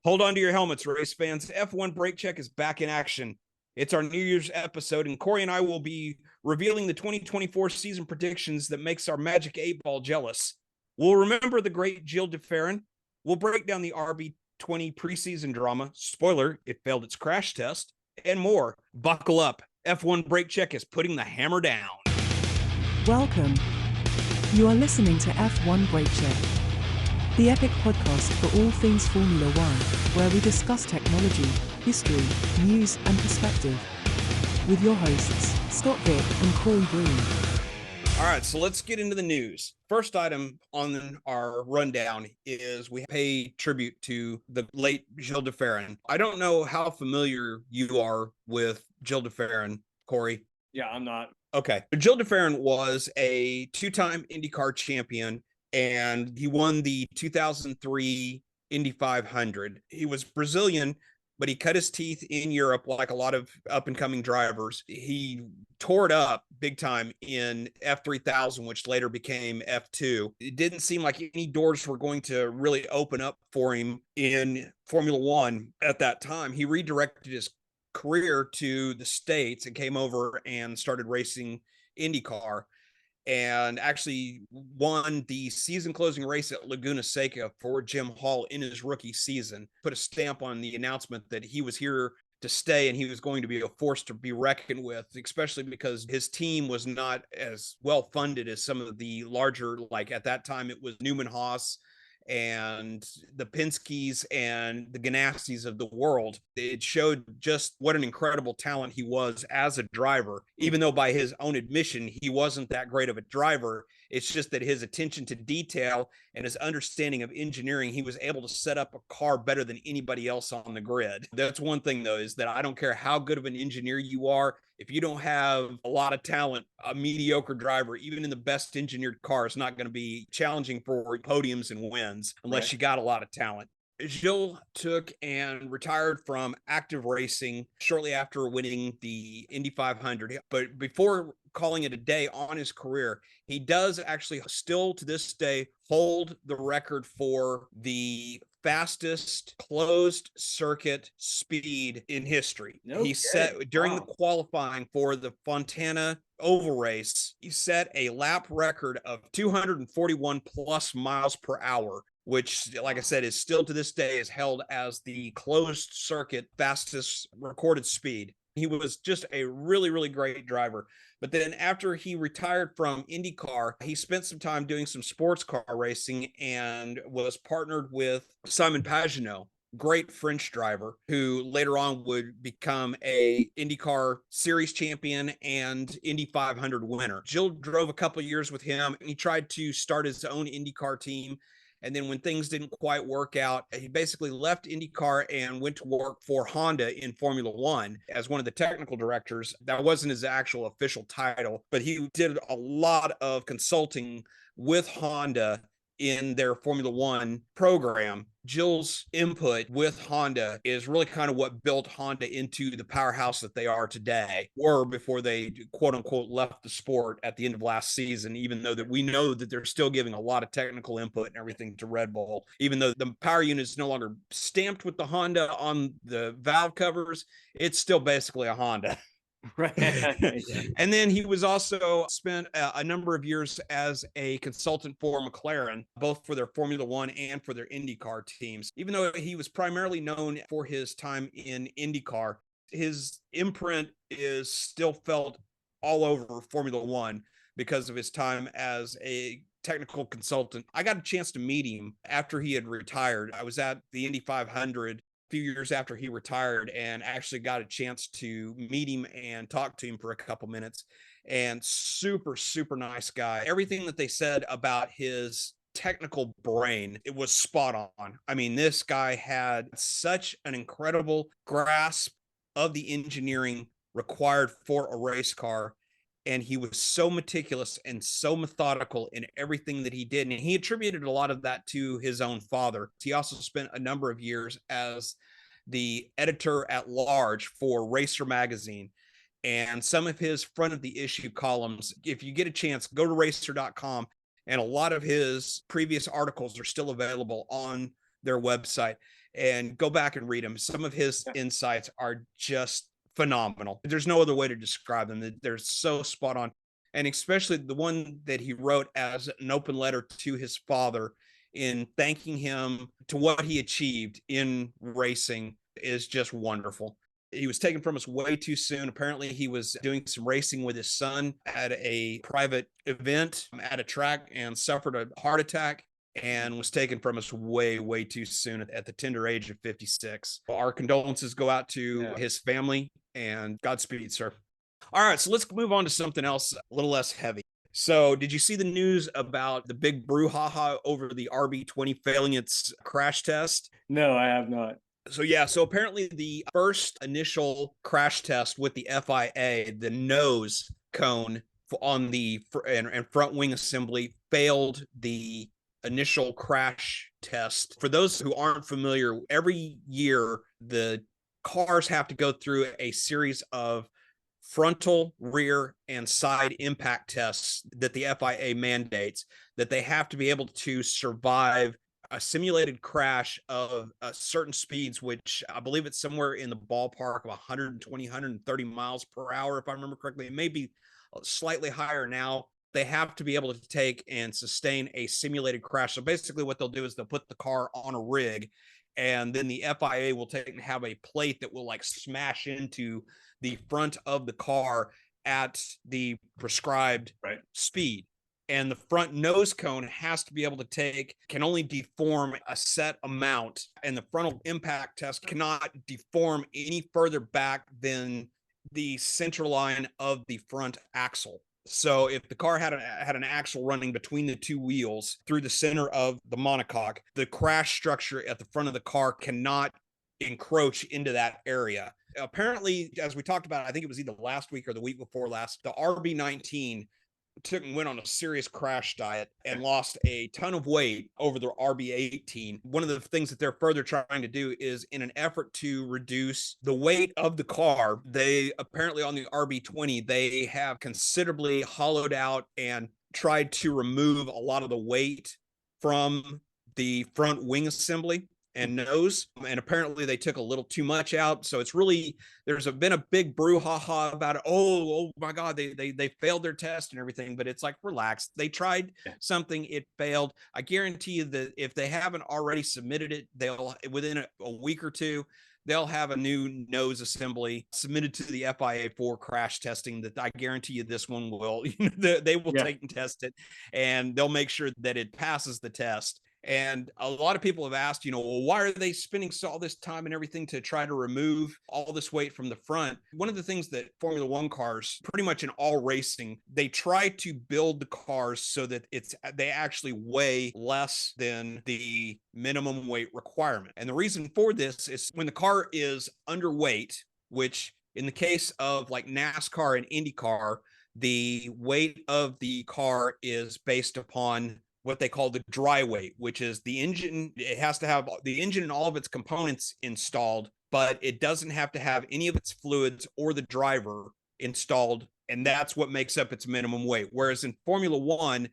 Hold on to your helmets, race fans. F1 Brake Check is back in action. It's our New Year's episode, and Corey and I will be revealing the 2024 season predictions that makes our Magic 8 Ball jealous. We'll remember the great Gilles de Ferran. We'll break down the RB20 preseason drama. Spoiler, it failed its crash test, and more. Buckle up. F1 Brake Check is putting the hammer down. Welcome. You are listening to F1 Brake Check, the epic podcast for all things Formula One, where we discuss technology, history, news, and perspective. With your hosts, Scott Vick and Corey Broom. All right, so let's get into the news. First item on our rundown is we pay tribute to the late Gilles de Ferran. I don't know how familiar you are with Gilles de Ferran, Corey. Yeah, I'm not. Okay. Gilles de Ferran was a two-time IndyCar champion, and he won the 2003 Indy 500. He was Brazilian, but he cut his teeth in Europe like a lot of up-and-coming drivers. He tore it up big time in F3000, which later became F2. It didn't seem like any doors were going to really open up for him in Formula One at that time. He redirected his career to the States and came over and started racing IndyCar, and actually won the season closing race at Laguna Seca for Jim Hall in his rookie season. Put a stamp on the announcement that he was here to stay and he was going to be a force to be reckoned with, especially because his team was not as well funded as some of the larger, like at that time it was Newman Haas and the Penske's and the Ganassis of the world. It showed just what an incredible talent he was as a driver, even though by his own admission, he wasn't that great of a driver. It's just that his attention to detail and his understanding of engineering, he was able to set up a car better than anybody else on the grid. That's one thing, though, is that I don't care how good of an engineer you are. If you don't have a lot of talent, a mediocre driver, even in the best engineered car, is not going to be challenging for podiums and wins unless you got a lot of talent. Gilles took and retired from active racing shortly after winning the Indy 500. But before calling it a day on his career, he does actually still to this day hold the record for the fastest closed circuit speed in history. He set during the qualifying for the Fontana Oval race, he set a lap record of 241 plus miles per hour, which, like I said, is still to this day is held as the closed circuit fastest recorded speed. He was just a really, really great driver. But then after he retired from IndyCar, he spent some time doing some sports car racing and was partnered with Simon Pagenaud, great French driver, who later on would become a IndyCar series champion and Indy 500 winner. Gilles drove a couple of years with him, and he tried to start his own IndyCar team. And then when things didn't quite work out, he basically left IndyCar and went to work for Honda in Formula One as one of the technical directors. That wasn't his actual official title, but he did a lot of consulting with Honda in their Formula One program. Gilles' input with Honda is really kind of what built Honda into the powerhouse that they are today, or before they quote unquote left the sport at the end of last season, even though that we know that they're still giving a lot of technical input and everything to Red Bull. Even though the power unit is no longer stamped with the Honda on the valve covers, it's still basically a Honda. Right. And then he was also spent a number of years as a consultant for McLaren, both for their Formula One and for their IndyCar teams. Even though he was primarily known for his time in IndyCar, his imprint is still felt all over Formula One because of his time as a technical consultant. I got a chance to meet him after he had retired. I was at the Indy 500 few years after he retired and actually got a chance to meet him and talk to him for a couple minutes. And super, super nice guy. Everything that they said about his technical brain, it was spot on. I mean, this guy had such an incredible grasp of the engineering required for a race car. And he was so meticulous and so methodical in everything that he did. And he attributed a lot of that to his own father. He also spent a number of years as the editor at large for Racer magazine. And some of his front of the issue columns, if you get a chance, go to racer.com. And a lot of his previous articles are still available on their website. and go back and read them. Some of his insights are just phenomenal. There's no other way to describe them. They're so spot on. And especially the one that he wrote as an open letter to his father in thanking him to what he achieved in racing is just wonderful. He was taken from us way too soon. Apparently, he was doing some racing with his son at a private event at a track and suffered a heart attack and was taken from us way, way too soon at the tender age of 56. Our condolences go out to his family and Godspeed, sir. All right, so let's move on to something else a little less heavy. So, did you see the news about the big brouhaha over the RB20 failing its crash test? No, I have not. So apparently the first initial crash test with the FIA, the nose cone on the and front wing assembly failed the initial crash test. For those who aren't familiar, every year the cars have to go through a series of frontal, rear, and side impact tests that the FIA mandates, that they have to be able to survive a simulated crash of certain speeds, which I believe it's somewhere in the ballpark of 120, 130 miles per hour, if I remember correctly. It may be slightly higher now. They have to be able to take and sustain a simulated crash. So basically what they'll do is they'll put the car on a rig, and then the FIA will take and have a plate that will like smash into the front of the car at the prescribed speed. And the front nose cone has to be able to can only deform a set amount, and the frontal impact test cannot deform any further back than the center line of the front axle. So if the car had an axle running between the two wheels through the center of the monocoque, the crash structure at the front of the car cannot encroach into that area. Apparently, as we talked about, I think it was either last week or the week before last, the RB19 went on a serious crash diet and lost a ton of weight over the RB18. One of the things that they're further trying to do is, in an effort to reduce the weight of the car, they apparently on the RB20, they have considerably hollowed out and tried to remove a lot of the weight from the front wing assembly and nose, and apparently they took a little too much out. So it's really, there's been a big brouhaha about it. Oh my God, they failed their test and everything. But it's like, relax. They tried something, it failed. I guarantee you that if they haven't already submitted it, they'll within a week or two, they'll have a new nose assembly submitted to the FIA for crash testing. That I guarantee you this one will. They will take and test it, and they'll make sure that it passes the test. And a lot of people have asked, well, why are they spending all this time and everything to try to remove all this weight from the front? One of the things that Formula One cars, pretty much in all racing, they try to build the cars so that they actually weigh less than the minimum weight requirement. And the reason for this is when the car is underweight, which in the case of like NASCAR and IndyCar, the weight of the car is based upon what they call the dry weight, which is the engine. It has to have the engine and all of its components installed, but it doesn't have to have any of its fluids or the driver installed. And that's what makes up its minimum weight. Whereas in Formula One,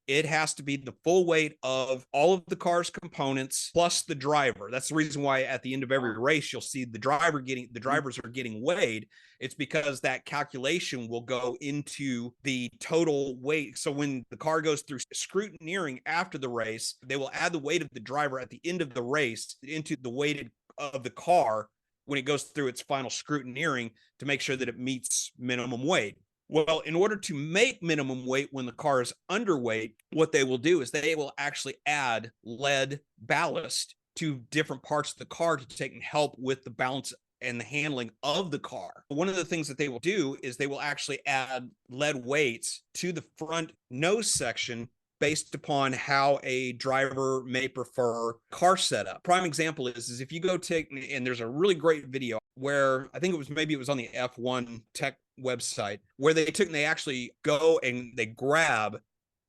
it has to be the full weight of all of the car's components plus the driver. That's the reason why at the end of every race, you'll see the drivers are getting weighed. It's because that calculation will go into the total weight. So when the car goes through scrutineering after the race, they will add the weight of the driver at the end of the race into the weight of the car when it goes through its final scrutineering to make sure that it meets minimum weight. Well, in order to make minimum weight when the car is underweight, what they will do is they will actually add lead ballast to different parts of the car to take and help with the balance and the handling of the car. One of the things that they will do is they will actually add lead weights to the front nose section based upon how a driver may prefer car setup. Prime example is if you go take, and there's a really great video where I think it was on the F1 Tech website, where they actually go and they grab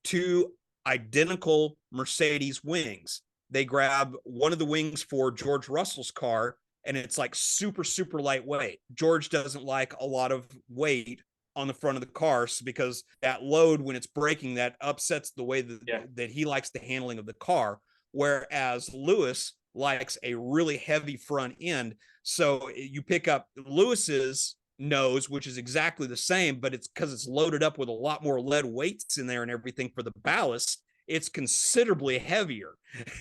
two identical Mercedes wings. They grab one of the wings for George Russell's car, and it's like super, super lightweight. George doesn't like a lot of weight on the front of the cars because that load, when it's braking, that upsets the way that he likes the handling of the car. Whereas Lewis likes a really heavy front end. So you pick up Lewis's nose, which is exactly the same, but it's because it's loaded up with a lot more lead weights in there and everything for the ballast. It's considerably heavier.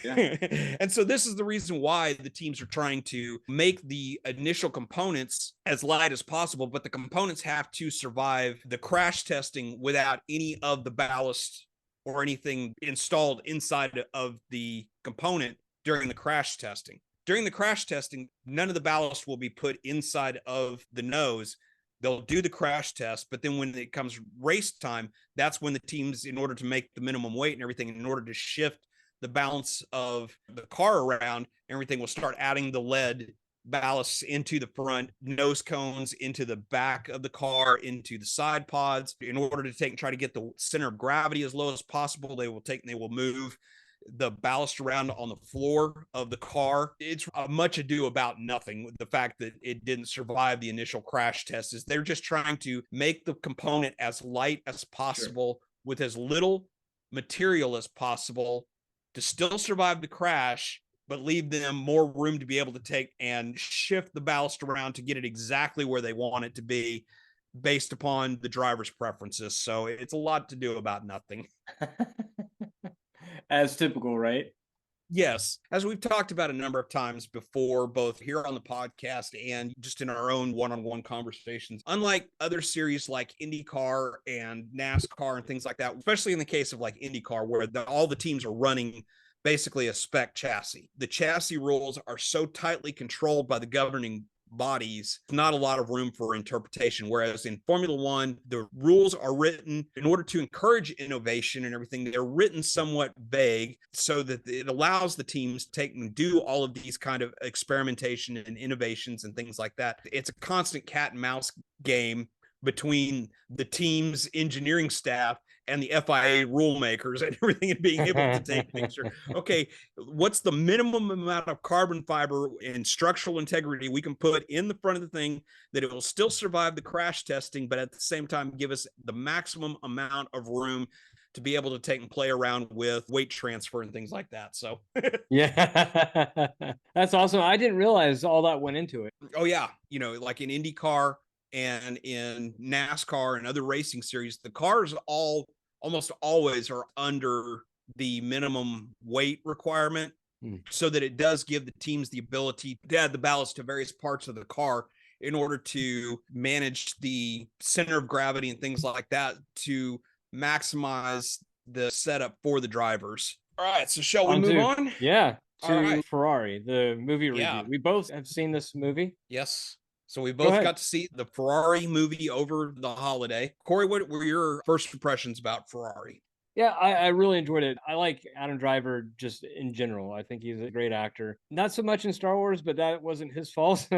Yeah. And so this is the reason why the teams are trying to make the initial components as light as possible, but the components have to survive the crash testing without any of the ballast or anything installed inside of the component during the crash testing. During the crash testing, none of the ballast will be put inside of the nose. They'll do the crash test, but then when it comes race time, that's when the teams, in order to make the minimum weight and everything, in order to shift the balance of the car around, everything will start adding the lead ballasts into the front nose cones, into the back of the car, into the side pods. In order to try to get the center of gravity as low as possible, they will move the ballast around on the floor of the car. It's much ado about nothing. The fact that it didn't survive the initial crash test is they're just trying to make the component as light as possible, sure, with as little material as possible to still survive the crash, but leave them more room to be able to take and shift the ballast around to get it exactly where they want it to be based upon the driver's preferences. So it's a lot to do about nothing. As typical, right? Yes. As we've talked about a number of times before, both here on the podcast and just in our own one-on-one conversations, unlike other series like IndyCar and NASCAR and things like that, especially in the case of like IndyCar, where all the teams are running basically a spec chassis. The chassis rules are so tightly controlled by the governing bodies, not a lot of room for interpretation. Whereas in Formula One, the rules are written in order to encourage innovation and everything. They're written somewhat vague so that it allows the teams to take and do all of these kind of experimentation and innovations and things like that. It's a constant cat and mouse game between the team's engineering staff and the FIA rule makers and everything, and being able to take things through. Okay, what's the minimum amount of carbon fiber and structural integrity we can put in the front of the thing that it will still survive the crash testing, but at the same time give us the maximum amount of room to be able to take and play around with weight transfer and things like that. So yeah, that's awesome. I didn't realize all that went into it. Oh yeah, like in IndyCar and in NASCAR and other racing series, the cars almost always are under the minimum weight requirement, so that it does give the teams the ability to add the ballast to various parts of the car in order to manage the center of gravity and things like that to maximize the setup for the drivers. All right, so shall we move on? Yeah, to Ferrari, the movie review. Yeah. We both have seen this movie. Yes. So we both got to see the Ferrari movie over the holiday. Corey, what were your first impressions about Ferrari? Yeah, I really enjoyed it. I like Adam Driver just in general. I think he's a great actor. Not so much in Star Wars, but that wasn't his fault.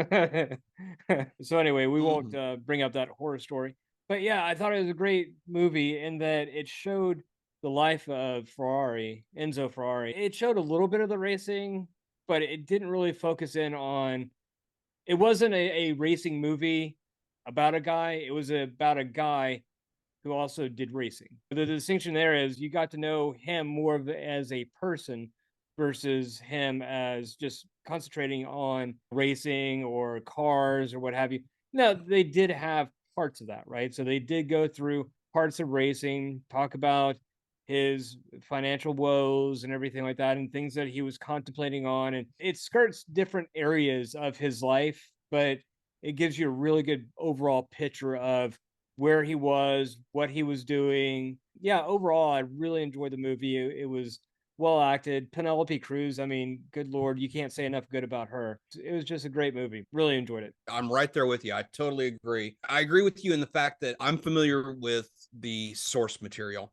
So anyway, we won't bring up that horror story. But yeah, I thought it was a great movie in that it showed the life of Ferrari, Enzo Ferrari. It showed a little bit of the racing, but it didn't really focus in on... It wasn't a racing movie about a guy. It was about a guy who also did racing. The distinction there is you got to know him more as a person versus him as just concentrating on racing or cars or what have you. Now, they did have parts of that, right? So they did go through parts of racing, talk about his financial woes and everything like that, and things that he was contemplating on. And it skirts different areas of his life, but it gives you a really good overall picture of where he was, what he was doing. Yeah, overall, I really enjoyed the movie. It was well acted. Penelope Cruz, I mean, good Lord, you can't say enough good about her. It was just a great movie. Really enjoyed it. I'm right there with you. I totally agree. I agree with you in the fact that I'm familiar with the source material.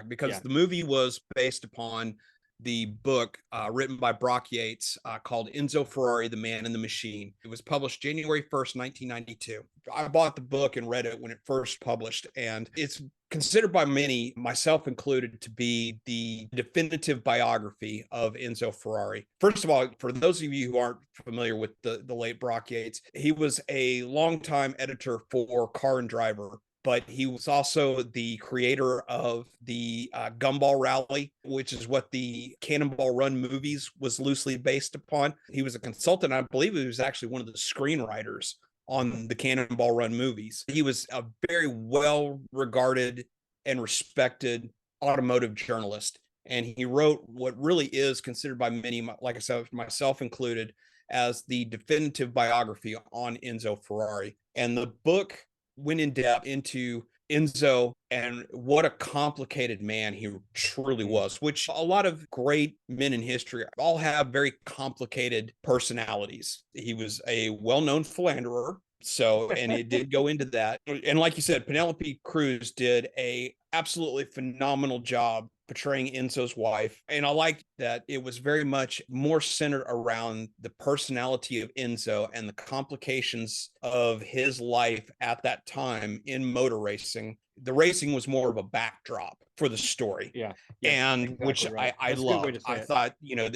Because the movie was based upon the book written by Brock Yates called Enzo Ferrari, The Man and the Machine. It was published January 1st, 1992. I bought the book and read it when it first published, and it's considered by many, myself included, to be the definitive biography of Enzo Ferrari. First of all, for those of you who aren't familiar with the late Brock Yates, he was a longtime editor for Car and Driver but he was also the creator of the Gumball Rally, which is what the Cannonball Run movies was loosely based upon. He was a consultant. I believe he was actually one of the screenwriters on the Cannonball Run movies. He was a very well regarded and respected automotive journalist. And he wrote what really is considered by many, like I said, myself included, as the definitive biography on Enzo Ferrari. And the book went in depth into Enzo and what a complicated man he truly was, which a lot of great men in history all have very complicated personalities. He was a well-known philanderer. So, and it did go into that. And like you said, Penelope Cruz did a absolutely phenomenal job portraying Enzo's wife. And I liked that it was very much more centered around the personality of Enzo and the complications of his life at that time in motor racing. The racing was more of a backdrop for the story. Yeah. And exactly which right. I That's a good way loved. to say I it. thought,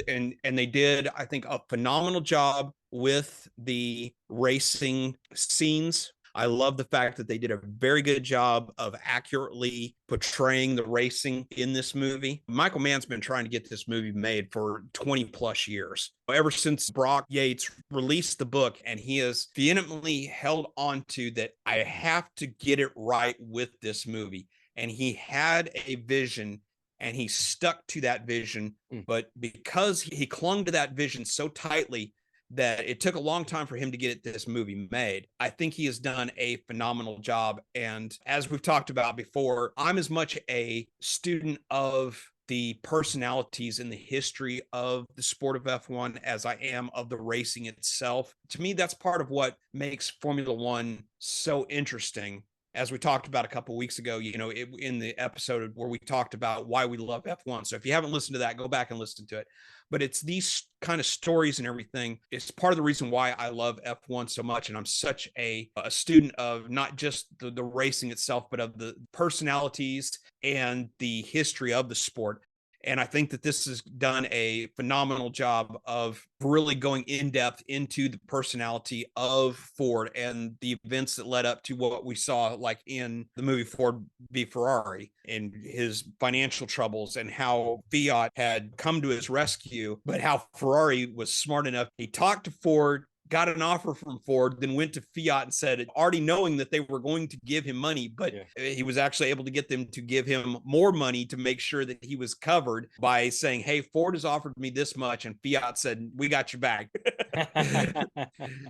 and they did, I think, a phenomenal job with the racing scenes. I love the fact that they did a very good job of accurately portraying the racing in this movie. Michael Mann's been trying to get this movie made for 20 plus years. Ever since Brock Yates released the book, and he has vehemently held on to that, I have to get it right with this movie. And he had a vision and he stuck to that vision. But because he clung to that vision so tightly, that it took a long time for him to get this movie made. I think he has done a phenomenal job. And as we've talked about before, I'm as much a student of the personalities in the history of the sport of F1 as I am of the racing itself. To me, that's part of what makes Formula One so interesting. As we talked about a couple of weeks ago, in the episode where we talked about why we love F1. So if you haven't listened to that, go back and listen to it. But it's these kind of stories and everything. It's part of the reason why I love F1 so much. And I'm such a student of not just the racing itself, but of the personalities and the history of the sport. And I think that this has done a phenomenal job of really going in depth into the personality of Ford and the events that led up to what we saw, like in the movie Ford v Ferrari, and his financial troubles and how Fiat had come to his rescue, but how Ferrari was smart enough. He talked to Ford, got an offer from Ford, then went to Fiat and said, already knowing that they were going to give him money, but he was actually able to get them to give him more money to make sure that he was covered by saying, hey, Ford has offered me this much. And Fiat said, we got your back.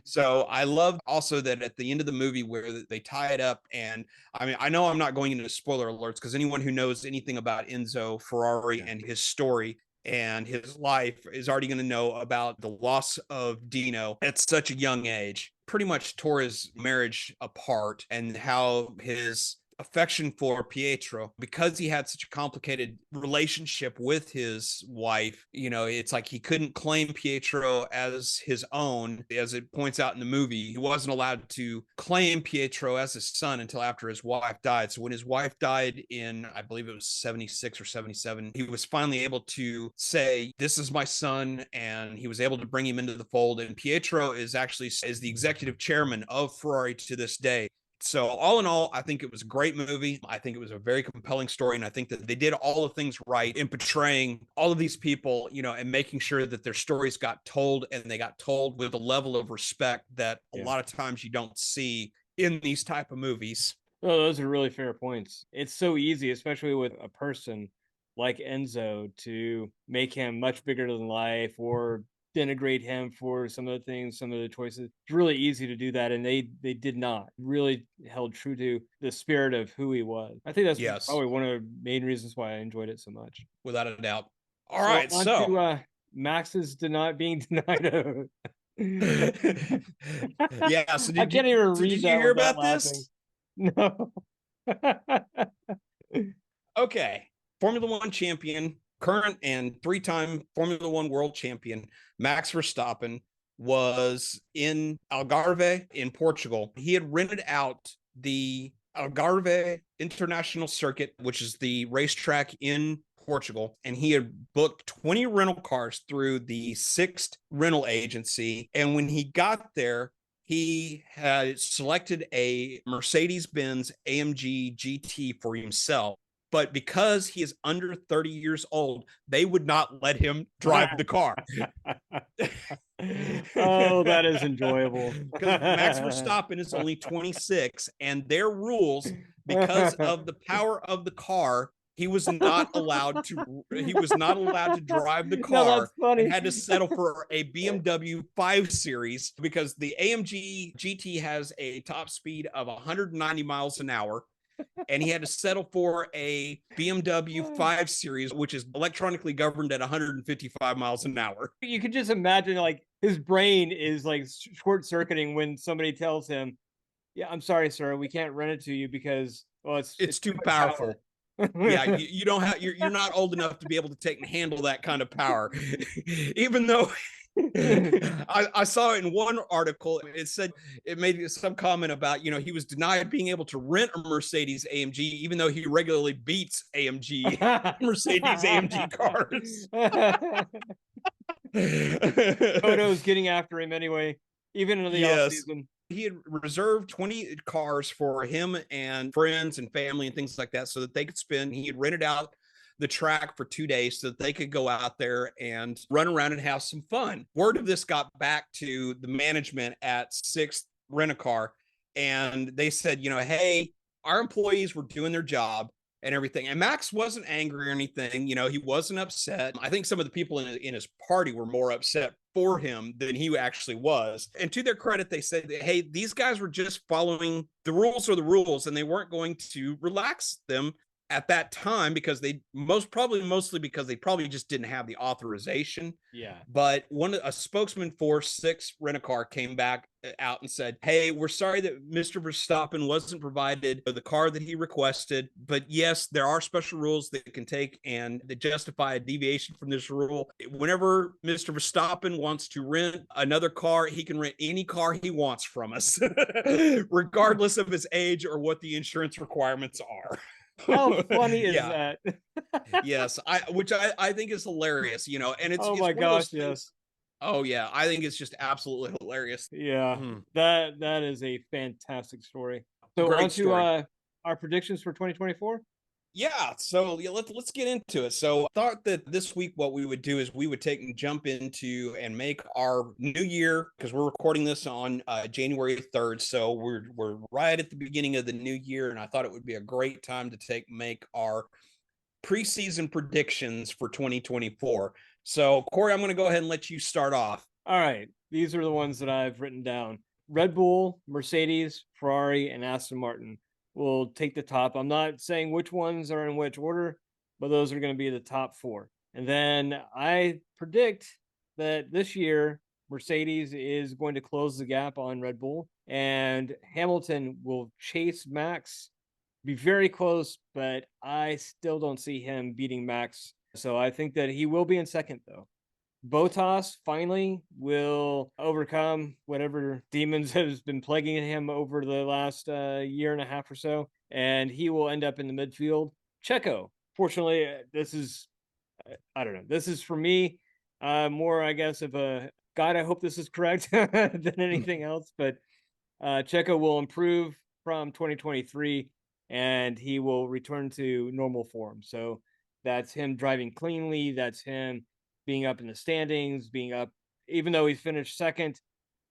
So I love also that at the end of the movie where they tie it up. And I mean, I know I'm not going into spoiler alerts because anyone who knows anything about Enzo Ferrari and his story and his life is already going to know about the loss of Dino at such a young age. Pretty much tore his marriage apart, and how his affection for Pietro, because he had such a complicated relationship with his wife, it's like he couldn't claim Pietro as his own. As it points out in the movie, he wasn't allowed to claim Pietro as his son until after his wife died. So when his wife died in, I believe it was 76 or 77, he was finally able to say, this is my son, and he was able to bring him into the fold. And Pietro is the executive chairman of Ferrari to this day. So all in all, I think it was a great movie. I think it was a very compelling story. And I think that they did all the things right in portraying all of these people, and making sure that their stories got told, and they got told with a level of respect that a lot of times you don't see in these type of movies. Oh, those are really fair points. It's so easy, especially with a person like Enzo, to make him much bigger than life or denigrate him for some of the things, some of the choices. It's really easy to do that, and they did not. Really held true to the spirit of who he was. I think that's probably one of the main reasons why I enjoyed it so much. Without a doubt. All right, on to Max's being denied. Yeah, so I can't even read. Did you hear about this? No. Okay, Formula One champion, current and three-time Formula One world champion, Max Verstappen, was in Algarve in Portugal. He had rented out the Algarve International Circuit, which is the racetrack in Portugal, and he had booked 20 rental cars through the Sixth rental agency. And when he got there, he had selected a Mercedes-Benz AMG GT for himself. But because he is under 30 years old, they would not let him drive the car. Oh, that is enjoyable. Because Max Verstappen is only 26, and their rules, because of the power of the car, he was not allowed to drive the car. No, that's funny. And had to settle for a BMW 5 Series because the AMG GT has a top speed of 190 miles an hour. And he had to settle for a BMW 5 Series, which is electronically governed at 155 miles an hour. You could just imagine, like, his brain is like short circuiting when somebody tells him, "Yeah, I'm sorry, sir, we can't rent it to you because it's too powerful." Yeah, you don't have you're not old enough to be able to take and handle that kind of power. Even though I saw in one article, it said it made some comment about, he was denied being able to rent a Mercedes AMG, even though he regularly beats AMG Mercedes AMG cars. Photos getting after him anyway, even in the off season. He had reserved 20 cars for him and friends and family and things like that so that they could spend. He had rented out the track for 2 days so that they could go out there and run around and have some fun. Word of this got back to the management at Sixth Rent-A-Car, and they said, hey, our employees were doing their job and everything. And Max wasn't angry or anything. He wasn't upset. I think some of the people in his party were more upset for him than he actually was. And to their credit, they said that, hey, these guys were just following the rules are the rules, and they weren't going to relax them at that time because mostly because they probably just didn't have the authorization. Yeah. But a spokesman for Sixth Rent-A-Car came back out and said, hey, we're sorry that Mr. Verstappen wasn't provided the car that he requested, but yes, there are special rules that can take and that justify a deviation from this rule. Whenever Mr. Verstappen wants to rent another car, he can rent any car he wants from us, regardless of his age or what the insurance requirements are. How funny is that? Yes, I think is hilarious, and it's my gosh, yes. Oh yeah, I think it's just absolutely hilarious. Yeah, that is a fantastic story. So on to our predictions for 2024. Yeah, so let's get into it. So I thought that this week what we would do is we would take and jump into and make our new year, because we're recording this on January 3rd. So we're right at the beginning of the new year, and I thought it would be a great time to make our preseason predictions for 2024. So Corey, I'm going to go ahead and let you start off. All right, these are the ones that I've written down: Red Bull, Mercedes, Ferrari, and Aston Martin will take the top. I'm not saying which ones are in which order, but those are going to be the top four. And then I predict that this year, Mercedes is going to close the gap on Red Bull, and Hamilton will chase Max, be very close, but I still don't see him beating Max. So I think that he will be in second, though. Bottas finally will overcome whatever demons has been plaguing him over the last year and a half or so, and he will end up in the midfield. Checo, fortunately, this is, I don't know, this is for me more, I guess, of a, God, I hope this is correct than anything else, but Checo will improve from 2023, and he will return to normal form. So that's him driving cleanly, that's him being up in the standings, being up, even though he finished second,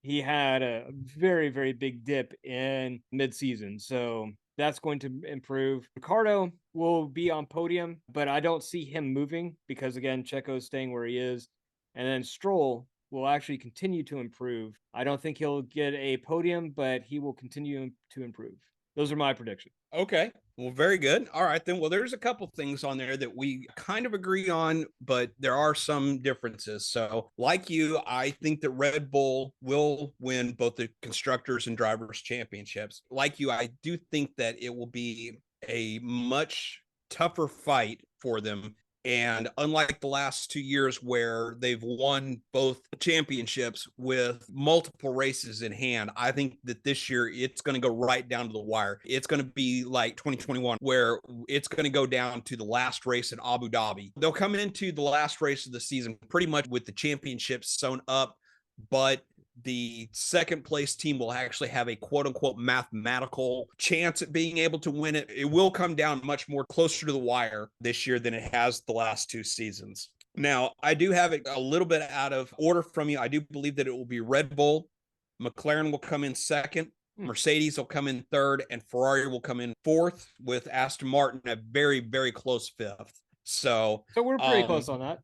he had a very, very big dip in mid-season. So that's going to improve. Ricardo will be on podium, but I don't see him moving because, again, Checo's staying where he is. And then Stroll will actually continue to improve. I don't think he'll get a podium, but he will continue to improve. Those are my predictions. Okay. Well, very good. All right, then. Well, there's a couple things on there that we kind of agree on, but there are some differences. So like you, I think that Red Bull will win both the constructors and drivers championships. Like you, I do think that it will be a much tougher fight for them. And unlike the last 2 years where they've won both championships with multiple races in hand, I think that this year it's going to go right down to the wire. It's going to be like 2021, where it's going to go down to the last race in Abu Dhabi. They'll come into the last race of the season pretty much with the championship sewn up, but the second place team will actually have a quote unquote mathematical chance at being able to win it. It will come down much more closer to the wire this year than it has the last 2 seasons. Now, I do have it a little bit out of order from you. I do believe that it will be Red Bull. McLaren will come in second. Mercedes will come in third, and Ferrari will come in fourth, with Aston Martin a very, very close fifth. So we're pretty close on that.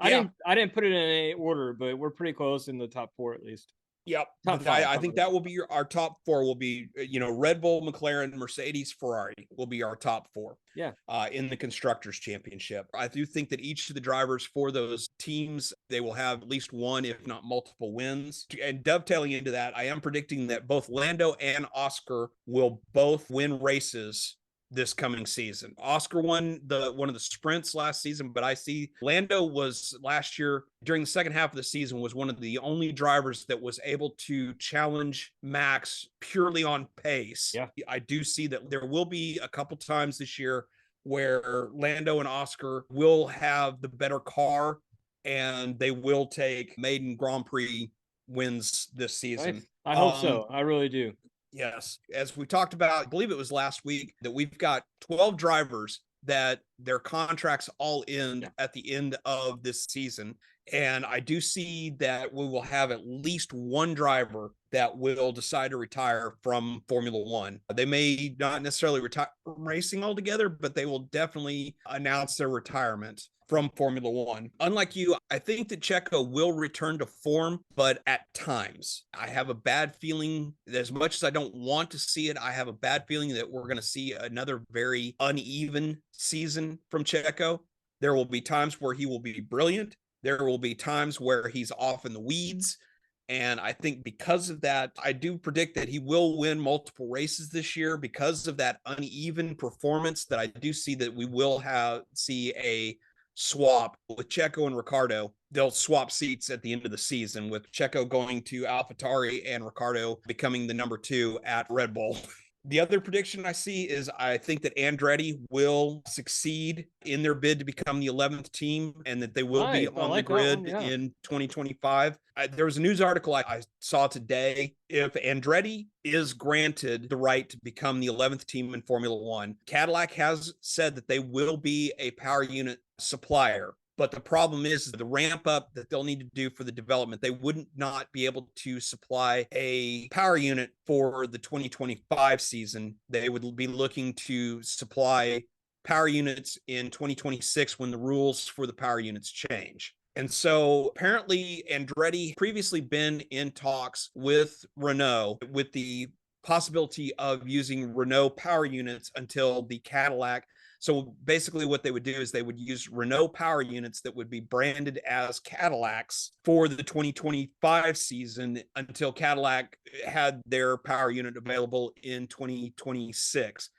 Yeah. I didn't put it in any order, but we're pretty close in the top 4 at least. Yep. Top five, I think that will be our top 4 will be, Red Bull, McLaren, Mercedes, Ferrari will be our top 4. Yeah. In the Constructors Championship. I do think that each of the drivers for those teams, they will have at least one, if not multiple wins. And dovetailing into that, I am predicting that both Lando and Oscar will both win races this coming season. Oscar won one of the sprints last season, but I see Lando was last year during the second half of the season was one of the only drivers that was able to challenge Max purely on pace. Yeah. I do see that there will be a couple times this year where Lando and Oscar will have the better car and they will take maiden Grand Prix wins this season. I hope so. I really do. Yes. As we talked about, I believe it was last week, that we've got 12 drivers that their contracts all end at the end of this season. And I do see that we will have at least one driver that will decide to retire from Formula One. They may not necessarily retire from racing altogether, but they will definitely announce their retirement from Formula One. Unlike you, I think that Checo will return to form, but at times I have a bad feeling that as much as I don't want to see it, I have a bad feeling that we're going to see another very uneven season from Checo. There will be times where he will be brilliant. There will be times where he's off in the weeds. And I think because of that, I do predict that he will win multiple races this year because of that uneven performance. That I do see that we will see a swap with Checo and Ricciardo. They'll swap seats at the end of the season, with Checo going to AlphaTauri and Ricciardo becoming the number 2 at Red Bull. The other prediction I see is I think that Andretti will succeed in their bid to become the 11th team, and that they will be on the grid in 2025. There was a news article I saw today. If Andretti is granted the right to become the 11th team in Formula One, Cadillac has said that they will be a power unit supplier. But the problem is the ramp up that they'll need to do for the development. They wouldn't not be able to supply a power unit for the 2025 season. They would be looking to supply power units in 2026 when the rules for the power units change. And so apparently Andretti previously been in talks with Renault with the possibility of using Renault power units until the Cadillac. So basically what they would do is they would use Renault power units that would be branded as Cadillacs for the 2025 season until Cadillac had their power unit available in 2026.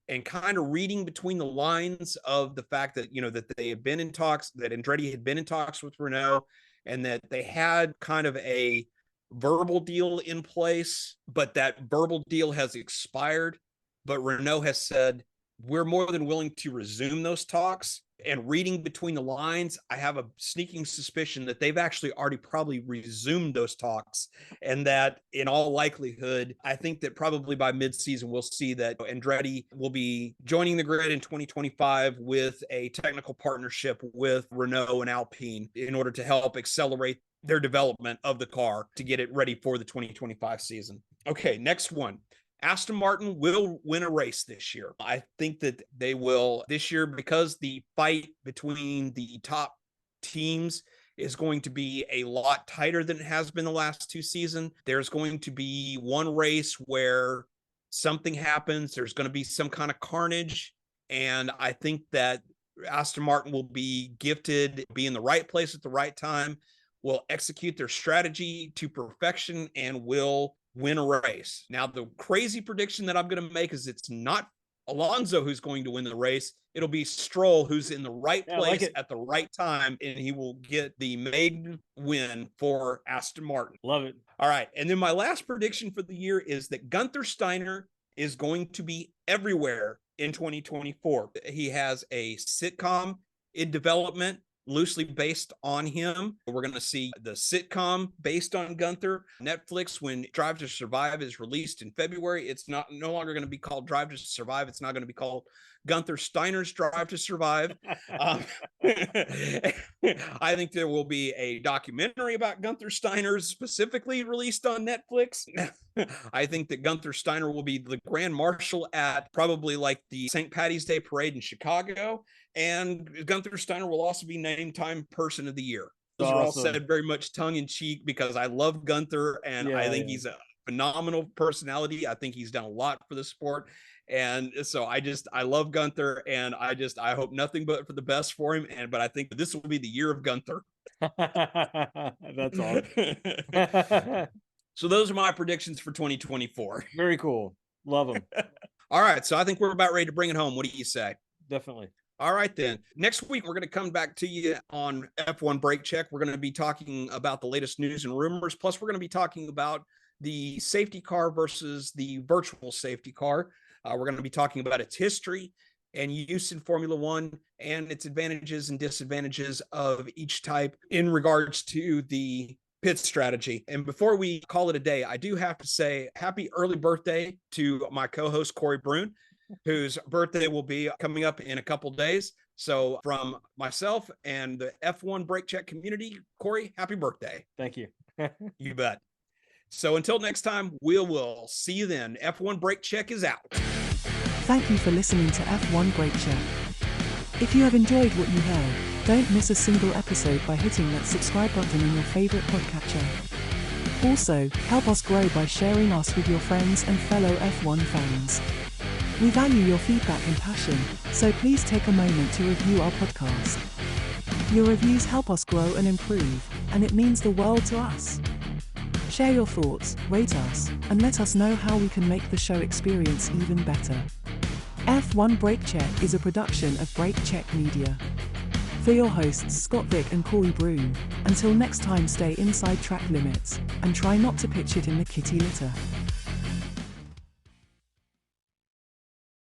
And kind of reading between the lines of the fact that, that they had been in talks, that Andretti had been in talks with Renault, and that they had kind of a verbal deal in place, but that verbal deal has expired. But Renault has said, we're more than willing to resume those talks. And reading between the lines, I have a sneaking suspicion that they've actually already probably resumed those talks. And that in all likelihood, I think that probably by mid-season, we'll see that Andretti will be joining the grid in 2025 with a technical partnership with Renault and Alpine in order to help accelerate their development of the car to get it ready for the 2025 season. Okay, next one. Aston Martin will win a race this year. I think that they will this year because the fight between the top teams is going to be a lot tighter than it has been the last 2 seasons. There's going to be one race where something happens. There's going to be some kind of carnage. And I think that Aston Martin will be gifted, be in the right place at the right time, will execute their strategy to perfection, and will win a race. Now, the crazy prediction that I'm going to make is it's not Alonso who's going to win the race. It'll be Stroll who's in the right place at the right time, and he will get the maiden win for Aston Martin. Love it. All right. And then my last prediction for the year is that Gunther Steiner is going to be everywhere in 2024. He has a sitcom in development loosely based on him. We're going to see the sitcom based on Gunther. Netflix, when Drive to Survive is released in February, it's no longer going to be called Drive to Survive. It's not going to be called Gunther Steiner's Drive to Survive. I think there will be a documentary about Gunther Steiner specifically released on Netflix. I think that Gunther Steiner will be the Grand Marshal at probably like the St. Patty's Day Parade in Chicago. And Gunther Steiner will also be named Time Person of the Year. Those are all said very much tongue in cheek because I love Gunther and I think he's a phenomenal personality. I think he's done a lot for the sport. And so I love Gunther and I hope nothing but for the best for him. But I think this will be the year of Gunther. That's awesome. So those are my predictions for 2024. Very cool. Love them. All right. So I think we're about ready to bring it home. What do you say? Definitely. All right, then. Next week, we're going to come back to you on F1 Brake Check. We're going to be talking about the latest news and rumors. Plus, we're going to be talking about the safety car versus the virtual safety car. We're going to be talking about its history and use in Formula One and its advantages and disadvantages of each type in regards to the pit strategy. And before we call it a day, I do have to say happy early birthday to my co-host, Corey Brune, whose birthday will be coming up in a couple days. So from myself and the F1 Brake Check community, Corey, happy birthday. Thank you. You bet. So until next time, we will see you then. F1 Brake Check is out. Thank you for listening to F1 Brake Check. If you have enjoyed what you heard, don't miss a single episode by hitting that subscribe button in your favorite podcatcher. Also, help us grow by sharing us with your friends and fellow F1 fans. We value your feedback and passion, so please take a moment to review our podcast. Your reviews help us grow and improve, and it means the world to us. Share your thoughts, rate us, and let us know how we can make the show experience even better. F1 Brake Check is a production of Brake Check Media. For your hosts Scott Vick and Corey Brune, until next time, stay inside track limits, and try not to pitch it in the kitty litter.